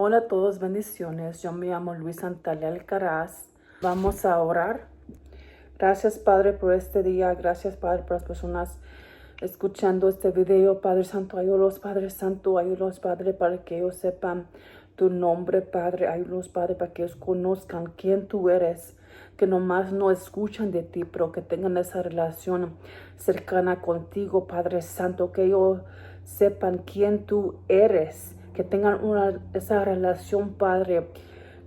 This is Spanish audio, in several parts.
Hola a todos, bendiciones. Yo me llamo Luis Santalia Alcaraz. Vamos a orar. Gracias, Padre, por este día. Gracias, Padre, por las personas escuchando este video. Padre Santo, ayúdalos, Padre Santo, ayúdalos, Padre, para que ellos sepan tu nombre, Padre. Ayúdalos, Padre, para que ellos conozcan quién tú eres. Que nomás no escuchan de ti, pero que tengan esa relación cercana contigo, Padre Santo. Que ellos sepan quién tú eres. Que tengan esa relación, Padre,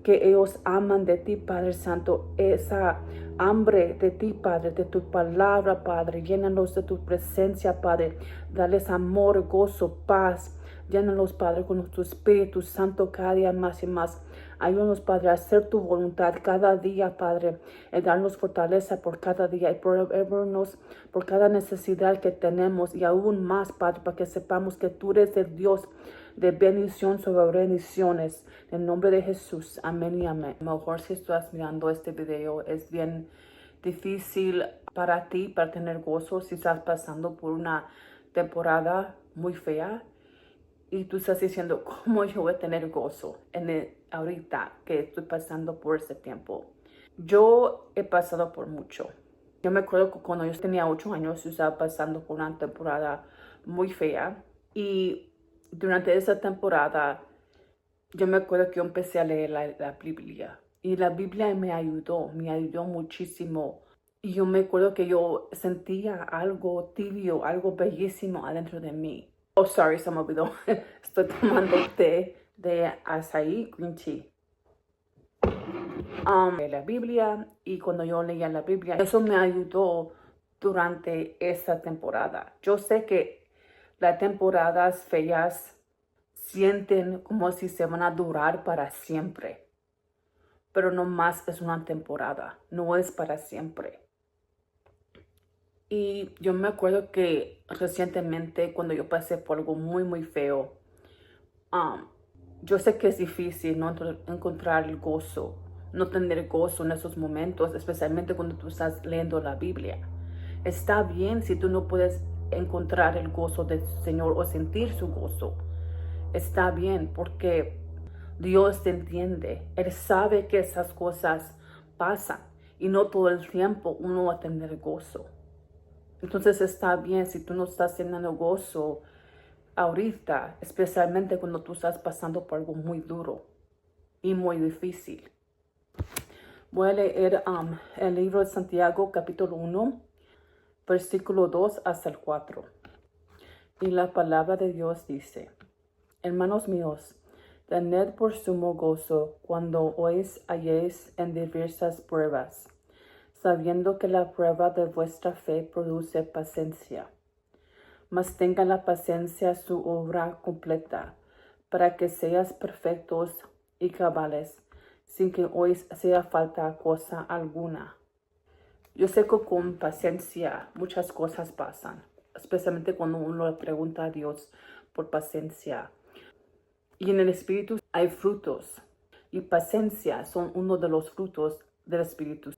que ellos aman de ti, Padre Santo, esa hambre de ti, Padre, de tu palabra, Padre. Llénalos de tu presencia, Padre. Dales amor, gozo, paz. Llénalos, Padre, con tu Espíritu Santo cada día más y más. Ayúdanos, Padre, a hacer tu voluntad cada día, Padre, y darnos fortaleza por cada día y proveernos por cada necesidad que tenemos y aún más, Padre, para que sepamos que tú eres el Dios de bendición sobre bendiciones. En el nombre de Jesús, amén y amén. A lo mejor si estás mirando este video es bien difícil para ti, para tener gozo, si estás pasando por una temporada muy fea y tú estás diciendo, ¿cómo yo voy a tener gozo ahorita que estoy pasando por este tiempo? Yo he pasado por mucho. Yo me acuerdo que cuando yo tenía 8 años, yo estaba pasando por una temporada muy fea y durante esa temporada yo me acuerdo que yo empecé a leer la Biblia y la Biblia me ayudó muchísimo. Y yo me acuerdo que yo sentía algo tibio, algo bellísimo adentro de mí. Oh, sorry, se me olvidó. Estoy tomando té de açaí, green tea. La Biblia, y cuando yo leía la Biblia, eso me ayudó durante esa temporada. Yo sé que las temporadas feas sienten como si se van a durar para siempre, pero no más es una temporada, no es para siempre. Y yo me acuerdo que recientemente cuando yo pasé por algo muy feo, yo sé que es difícil no encontrar el gozo, no tener gozo en esos momentos, especialmente cuando tú estás leyendo la Biblia. Está bien si tú no puedes encontrar el gozo del Señor o sentir su gozo. Está bien porque Dios te entiende. Él sabe que esas cosas pasan y no todo el tiempo uno va a tener gozo. Entonces está bien si tú no estás teniendo gozo ahorita, especialmente cuando tú estás pasando por algo muy duro y muy difícil. Voy a leer el libro de Santiago, capítulo 1, versículo 2 hasta el 4. Y la palabra de Dios dice: Hermanos míos, tened por sumo gozo cuando os halléis en diversas pruebas, sabiendo que la prueba de vuestra fe produce paciencia. Mas tenga la paciencia su obra completa, para que seas perfectos y cabales, sin que os sea falta cosa alguna. Yo sé que con paciencia muchas cosas pasan, especialmente cuando uno le pregunta a Dios por paciencia. Y en el Espíritu hay frutos, y paciencia son uno de los frutos del Espíritu.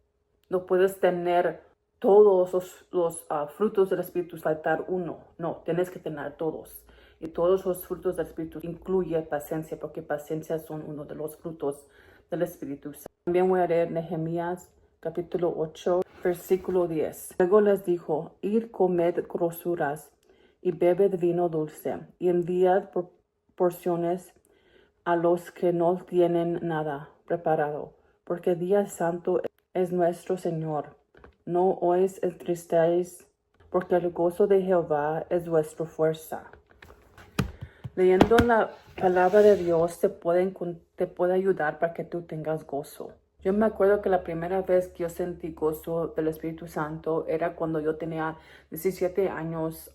No puedes tener todos los frutos del Espíritu, faltar uno. No, tienes que tener todos. Y todos los frutos del Espíritu incluye paciencia, porque paciencia son uno de los frutos del Espíritu. También voy a leer Nehemías capítulo 8, versículo 10. Luego les dijo: id, comed grosuras y bebed vino dulce, y enviad porciones a los que no tienen nada preparado, porque día santo es nuestro Señor. No os entristéis, porque el gozo de Jehová es vuestra fuerza. Leyendo la palabra de Dios te puede ayudar para que tú tengas gozo. Yo me acuerdo que la primera vez que yo sentí gozo del Espíritu Santo era cuando yo tenía 17 años.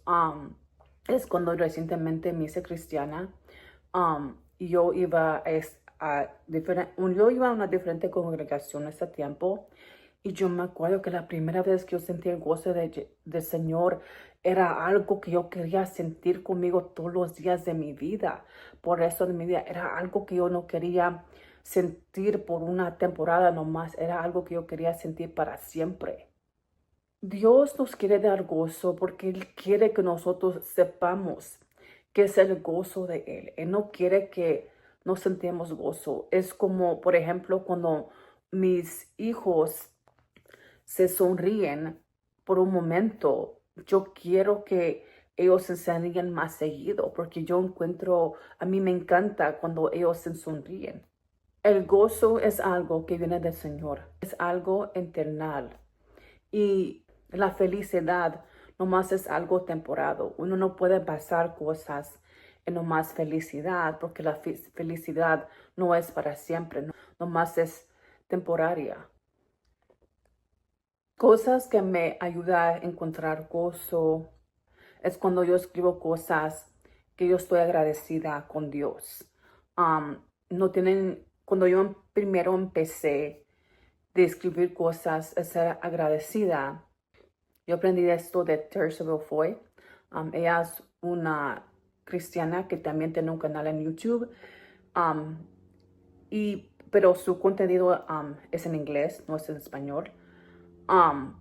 Es cuando recientemente me hice cristiana. Y yo iba yo iba a una diferente congregación ese tiempo. Y yo me acuerdo que la primera vez que yo sentí el gozo del Señor era algo que yo quería sentir conmigo todos los días de mi vida. Por eso de mi vida era algo que yo no quería sentir por una temporada nomás. Era algo que yo quería sentir para siempre. Dios nos quiere dar gozo porque Él quiere que nosotros sepamos qué es el gozo de Él. Él no quiere que no sentimos gozo. Es como, por ejemplo, cuando mis hijos se sonríen por un momento, yo quiero que ellos se sonríen más seguido, porque yo encuentro, a mí me encanta cuando ellos se sonríen. El gozo es algo que viene del Señor, es algo internal. Y la felicidad nomás es algo temporado. Uno no puede basar cosas en nomás felicidad, porque la felicidad no es para siempre, nomás es temporaria. Cosas que me ayudan a encontrar gozo es cuando yo escribo cosas que yo estoy agradecida con Dios. No tienen, cuando yo primero empecé de escribir cosas, a ser agradecida, yo aprendí esto de Teresa Foy. Ella es una cristiana que también tiene un canal en YouTube. Um, pero su contenido es en inglés, no es en español. Um,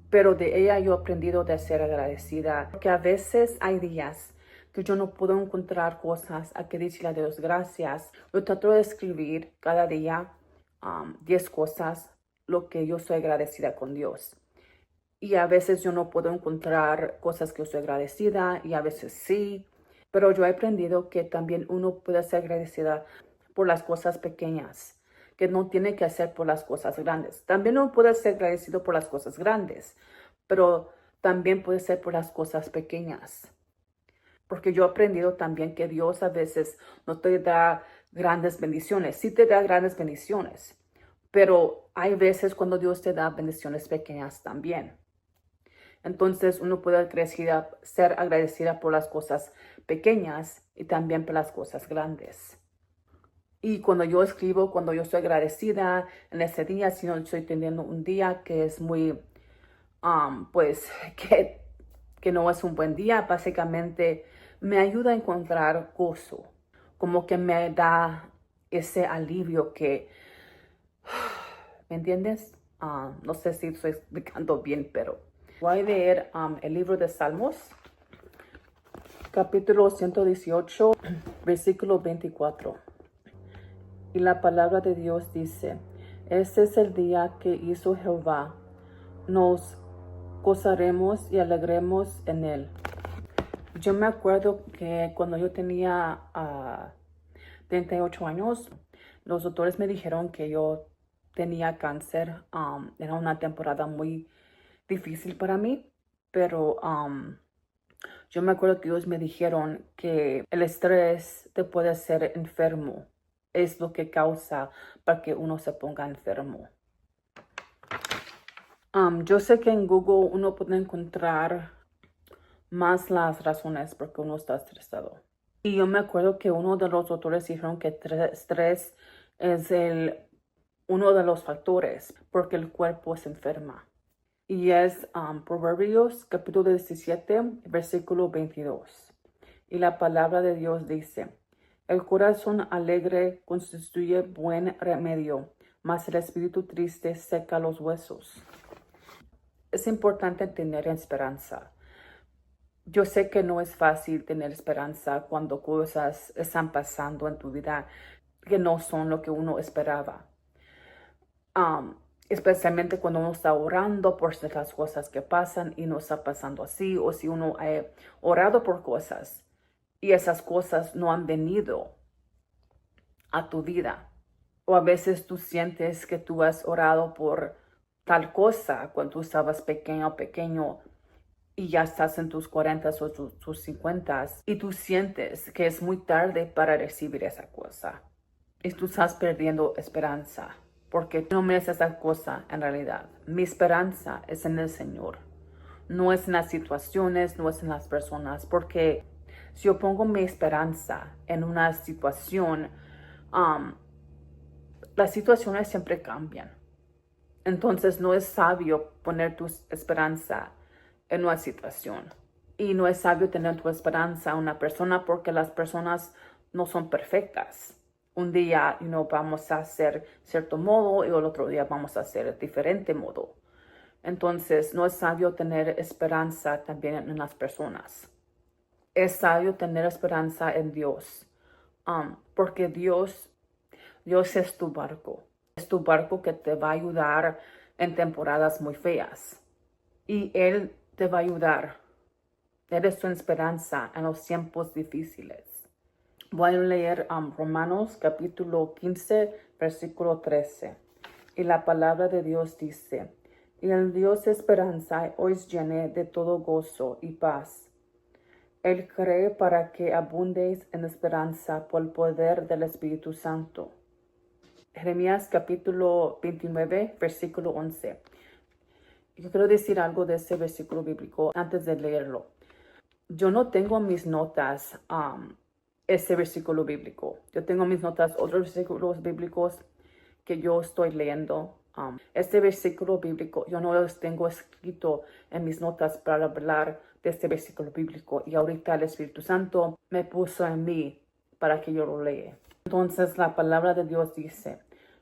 pero de ella yo he aprendido de ser agradecida. Porque a veces hay días que yo no puedo encontrar cosas a que decirle a Dios gracias. Yo trato de escribir cada día 10 cosas lo que yo soy agradecida con Dios. Y a veces yo no puedo encontrar cosas que yo soy agradecida y a veces sí. Pero yo he aprendido que también uno puede ser agradecida por las cosas pequeñas, que no tiene que hacer por las cosas grandes. También uno puede ser agradecido por las cosas grandes, pero también puede ser por las cosas pequeñas. Porque yo he aprendido también que Dios a veces no te da grandes bendiciones. Sí te da grandes bendiciones, pero hay veces cuando Dios te da bendiciones pequeñas también. Entonces uno puede ser agradecida por las cosas pequeñas y también por las cosas grandes. Y cuando yo escribo, cuando yo estoy agradecida en ese día, si no estoy teniendo un día que es muy, pues, que no es un buen día, básicamente me ayuda a encontrar gozo. Como que me da ese alivio que, ¿me entiendes? No sé si estoy explicando bien, pero voy a leer el libro de Salmos, capítulo 118, versículo 24. Y la palabra de Dios dice, este es el día que hizo Jehová, nos gozaremos y alegremos en él. Yo me acuerdo que cuando yo tenía 38 años, los doctores me dijeron que yo tenía cáncer. Era una temporada muy difícil para mí, pero yo me acuerdo que ellos me dijeron que el estrés te puede hacer enfermo. Es lo que causa para que uno se ponga enfermo. Yo sé que en Google uno puede encontrar más las razones por qué uno está estresado. Y yo me acuerdo que uno de los doctores dijeron que estrés es uno de los factores porque el cuerpo se enferma. Y es Proverbios capítulo 17, versículo 22. Y la palabra de Dios dice, el corazón alegre constituye buen remedio, mas el espíritu triste seca los huesos. Es importante tener esperanza. Yo sé que no es fácil tener esperanza cuando cosas están pasando en tu vida que no son lo que uno esperaba. Especialmente cuando uno está orando por ciertas cosas que pasan y no está pasando así, o si uno ha orado por cosas y esas cosas no han venido a tu vida. O a veces tú sientes que tú has orado por tal cosa cuando tú estabas pequeño y ya estás en tus 40 o tus 50 y tú sientes que es muy tarde para recibir esa cosa. Y tú estás perdiendo esperanza porque no mereces esa cosa en realidad. Mi esperanza es en el Señor. No es en las situaciones, no es en las personas, porque si yo pongo mi esperanza en una situación, las situaciones siempre cambian. Entonces no es sabio poner tu esperanza en una situación. Y no es sabio tener tu esperanza en una persona porque las personas no son perfectas. Un día vamos a hacer cierto modo y el otro día vamos a hacer diferente modo. Entonces no es sabio tener esperanza también en las personas. Es sabio tener esperanza en Dios. porque Dios es tu barco. Es tu barco que te va a ayudar en temporadas muy feas. Y Él te va a ayudar. Eres tu esperanza en los tiempos difíciles. Voy a leer Romanos capítulo 15, versículo 13. Y la palabra de Dios dice, y el Dios de esperanza os llene de todo gozo y paz. Él cree para que abundéis en esperanza por el poder del Espíritu Santo. Jeremías capítulo 29, versículo 11. Yo quiero decir algo de ese versículo bíblico antes de leerlo. Yo no tengo mis notas ese versículo bíblico. Yo tengo mis notas otros versículos bíblicos que yo estoy leyendo. Este versículo bíblico yo no los tengo escrito en mis notas para hablar de este versículo bíblico. Y ahorita el Espíritu Santo me puso en mí para que yo lo lea. Entonces la palabra de Dios dice,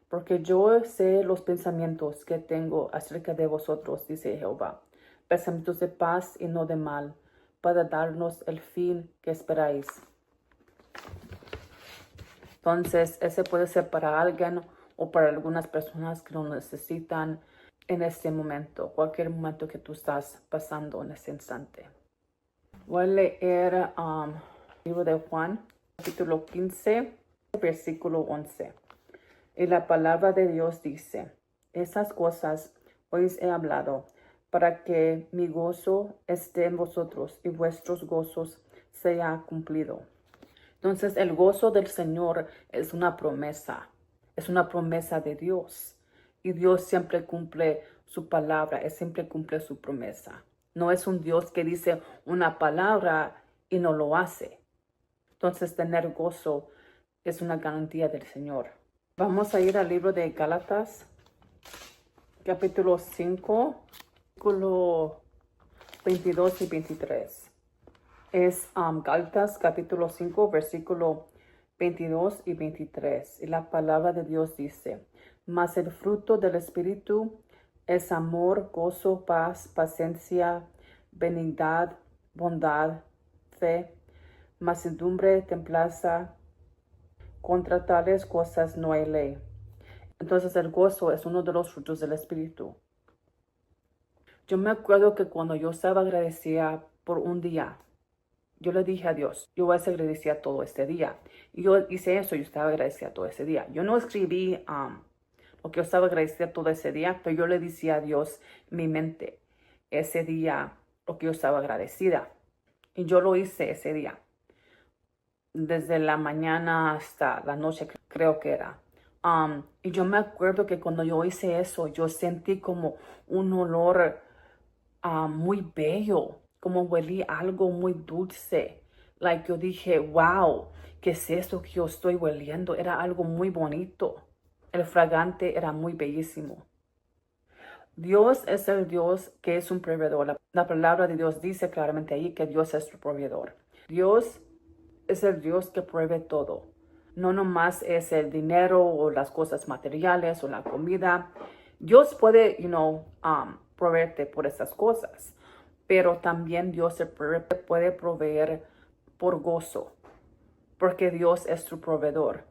porque yo sé los pensamientos que tengo acerca de vosotros, dice Jehová, pensamientos de paz y no de mal, para darnos el fin que esperáis. Entonces, ese puede ser para alguien o para algunas personas que lo necesitan en este momento, cualquier momento que tú estás pasando en este instante. Voy a leer el libro de Juan, capítulo 15, versículo 11. Y la palabra de Dios dice, esas cosas os he hablado, para que mi gozo esté en vosotros y vuestros gozos sea cumplido. Entonces el gozo del Señor es una promesa de Dios. Y Dios siempre cumple su palabra, Él siempre cumple su promesa. No es un Dios que dice una palabra y no lo hace. Entonces tener gozo es una garantía del Señor. Vamos a ir al libro de Gálatas, capítulo 5, versículo 22 y 23. Es Gálatas, capítulo 5, versículo 22 y 23. Y la palabra de Dios dice, mas el fruto del Espíritu es amor, gozo, paz, paciencia, benignidad, bondad, fe, mansedumbre, templanza. Contra tales cosas no hay ley. Entonces el gozo es uno de los frutos del Espíritu. Yo me acuerdo que cuando yo estaba agradecida por un día, yo le dije a Dios, yo voy a ser agradecida todo este día. Y yo hice eso, yo estaba agradecida todo ese día. Yo no escribí lo que yo estaba agradecida todo ese día, pero yo le decía a Dios en mi mente ese día lo que yo estaba agradecida. Y yo lo hice ese día. Desde la mañana hasta la noche, creo que era. Y yo me acuerdo que cuando yo hice eso, yo sentí como un olor muy bello, como huelí algo muy dulce. Like yo dije, wow, ¿qué es eso que yo estoy hueliendo? Era algo muy bonito. El fragante era muy bellísimo. Dios es el Dios que es un proveedor. La palabra de Dios dice claramente ahí que Dios es tu proveedor. Dios es el Dios que provee todo. No nomás es el dinero o las cosas materiales o la comida. Dios puede, proveerte por esas cosas. Pero también Dios se puede proveer por gozo. Porque Dios es tu proveedor.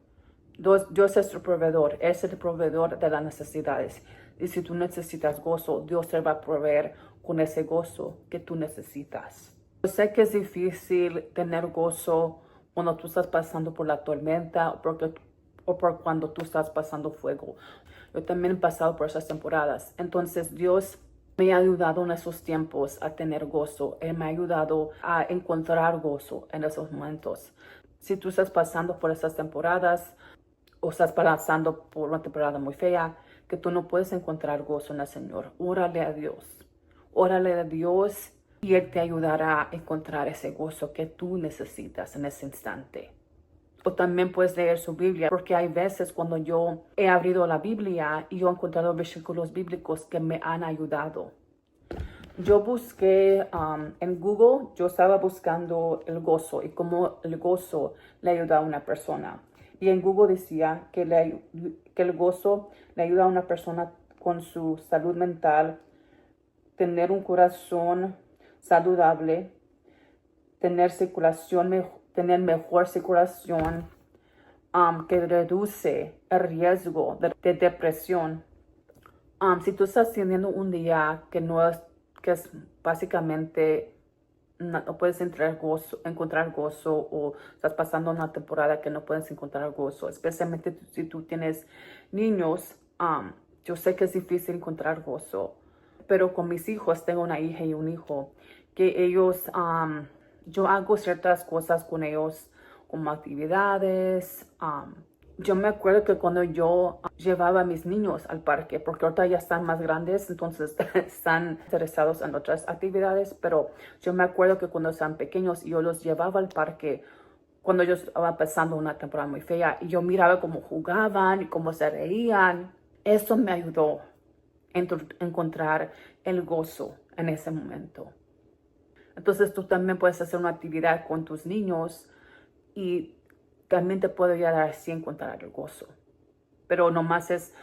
Dios es tu proveedor. Es el proveedor de las necesidades. Y si tú necesitas gozo, Dios te va a proveer con ese gozo que tú necesitas. Yo sé que es difícil tener gozo cuando tú estás pasando por la tormenta o por cuando tú estás pasando fuego. Yo también he pasado por esas temporadas. Entonces Dios me ha ayudado en esos tiempos a tener gozo. Él me ha ayudado a encontrar gozo en esos momentos. Si tú estás pasando por esas temporadas o estás pasando por una temporada muy fea, que tú no puedes encontrar gozo en el Señor, órale a Dios. Órale a Dios y Él te ayudará a encontrar ese gozo que tú necesitas en ese instante. O también puedes leer su Biblia, porque hay veces cuando yo he abrido la Biblia y yo he encontrado versículos bíblicos que me han ayudado. Yo busqué en Google, yo estaba buscando el gozo y cómo el gozo le ayuda a una persona. Y en Google decía que el gozo le ayuda a una persona con su salud mental, tener un corazón saludable, tener mejor circulación, que reduce el riesgo de depresión. Si tú estás teniendo un día que es básicamente no puedes encontrar gozo, o estás pasando una temporada que no puedes encontrar gozo, especialmente si tú tienes niños. Yo sé que es difícil encontrar gozo, pero con mis hijos, tengo una hija y un hijo, que ellos, yo hago ciertas cosas con ellos, como actividades. Yo me acuerdo que cuando yo llevaba a mis niños al parque, porque ahorita ya están más grandes, entonces están interesados en otras actividades, pero yo me acuerdo que cuando estaban pequeños yo los llevaba al parque cuando ellos estaban pasando una temporada muy fea, y yo miraba cómo jugaban y cómo se reían. Eso me ayudó a encontrar el gozo en ese momento. Entonces tú también puedes hacer una actividad con tus niños y también te puede ayudar así a encontrar el gozo. Pero nomás es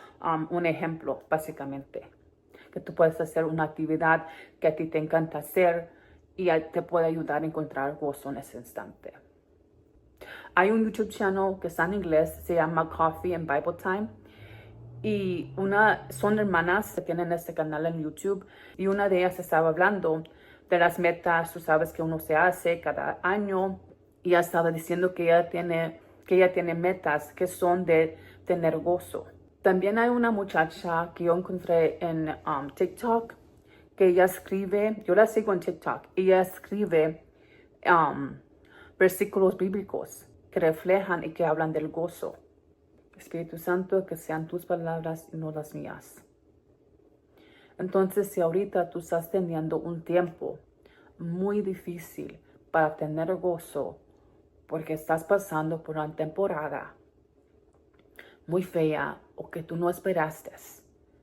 un ejemplo, básicamente. Que tú puedes hacer una actividad que a ti te encanta hacer y te puede ayudar a encontrar gozo en ese instante. Hay un YouTube channel que está en inglés, se llama Coffee and Bible Time. Y son hermanas que tienen este canal en YouTube, y una de ellas estaba hablando de las metas, tú sabes, que uno se hace cada año, y ella estaba diciendo que ella tiene metas que son de tener gozo. También hay una muchacha que yo encontré en TikTok, que ella escribe, yo la sigo en TikTok, ella escribe versículos bíblicos que reflejan y que hablan del gozo. Espíritu Santo, que sean tus palabras y no las mías. Entonces, si ahorita tú estás teniendo un tiempo muy difícil para tener gozo, porque estás pasando por una temporada muy fea o que tú no esperaste,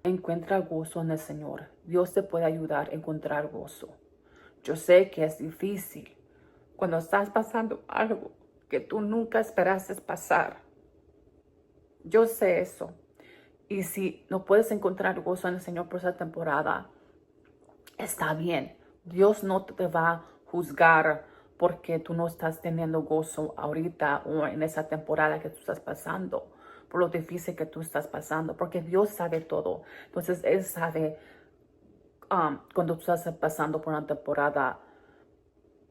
encuentra gozo en el Señor. Dios te puede ayudar a encontrar gozo. Yo sé que es difícil cuando estás pasando algo que tú nunca esperaste pasar. Yo sé eso. Y si no puedes encontrar gozo en el Señor por esa temporada, está bien. Dios no te va a juzgar porque tú no estás teniendo gozo ahorita o en esa temporada que tú estás pasando, por lo difícil que tú estás pasando, porque Dios sabe todo. Entonces Él sabe cuando tú estás pasando por una temporada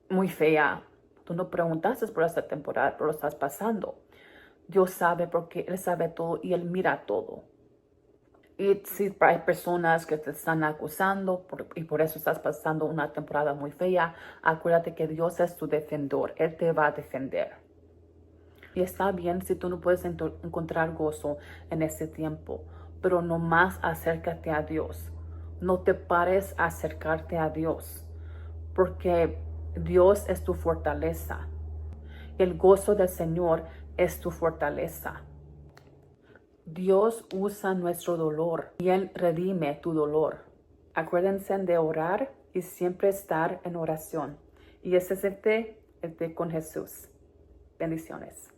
muy fea. Tú no preguntaste por esta temporada, pero lo estás pasando. Dios sabe, porque Él sabe todo y Él mira todo. Y si hay personas que te están acusando y por eso estás pasando una temporada muy fea, acuérdate que Dios es tu defensor. Él te va a defender. Y está bien si tú no puedes encontrar gozo en ese tiempo, pero nomás acércate a Dios. No te pares a acercarte a Dios, porque Dios es tu fortaleza. El gozo del Señor es tu fortaleza. Dios usa nuestro dolor y Él redime tu dolor. Acuérdense de orar y siempre estar en oración. Y ese es el té con Jesús. Bendiciones.